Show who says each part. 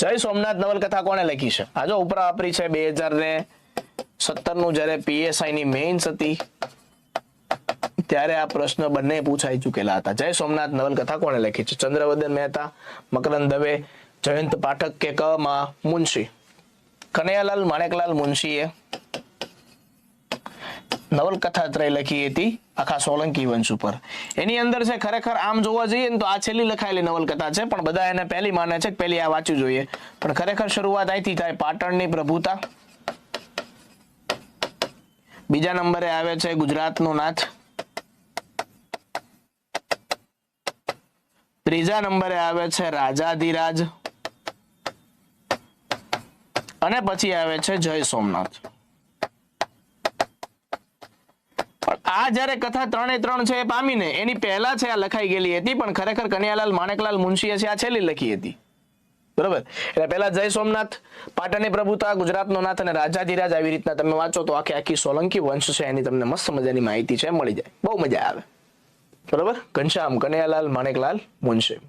Speaker 1: જય સોમનાથ નવલકથા કોણે લખી છે? આ જો ઉપરા વાપરી છે 2017 નું જ્યારે પીએસઆઈ ની મેઇન્સ હતી ત્યારે આ પ્રશ્ન બંને પૂછાઈ ચૂકેલા હતા. જય સોમનાથ નવલકથા કોણે લખી છે? ચંદ્રવદન મહેતા, મકરંદ દવે, જયંત પાઠક કે ક માં મુનશી? કનૈયાલાલ માણેકલાલ મુનશીએ નવલકથા ત્રય લખી હતી આખા સોલંકી વંશ ઉપર. એની અંદર છે ખરેખર આમ જોવા જઈએ ને તો આ છેલ્લી લખાયેલી નવલકથા છે, પણ બધા એને પહેલી માને છે કે પહેલી આ વાંચવું જોઈએ, પણ ખરેખર શરૂઆત અહીંથી થાય. પાટણની પ્રભુતા, બીજા નંબરે આવે છે ગુજરાતનો નાથ, ત્રીજા નંબરે આવે છે રાજાધિરાજ, અને પછી આવે છે જય સોમનાથ. આ જયારે કથા 3 છે એ પામીને એની પહેલા છે આ લખાઈ ગયેલી હતી, પણ ખરેખર કનૈયાલાલ માણેકલાલ મુનશીએ છે આ છેલ્લી લખી હતી. બરોબર, એટલે પહેલા જય સોમનાથ, પાટણની પ્રભુતા, ગુજરાતનો નાથ અને રાજાધિરાજ આવી રીતના તમે વાંચો તો આખી સોલંકી વંશ છે એની તમને મસ્ત મજાની માહિતી છે મળી જાય, બહુ મજા આવે. બરોબર, ઘનશ્યામ કનૈયાલાલ માણેકલાલ મુનશી.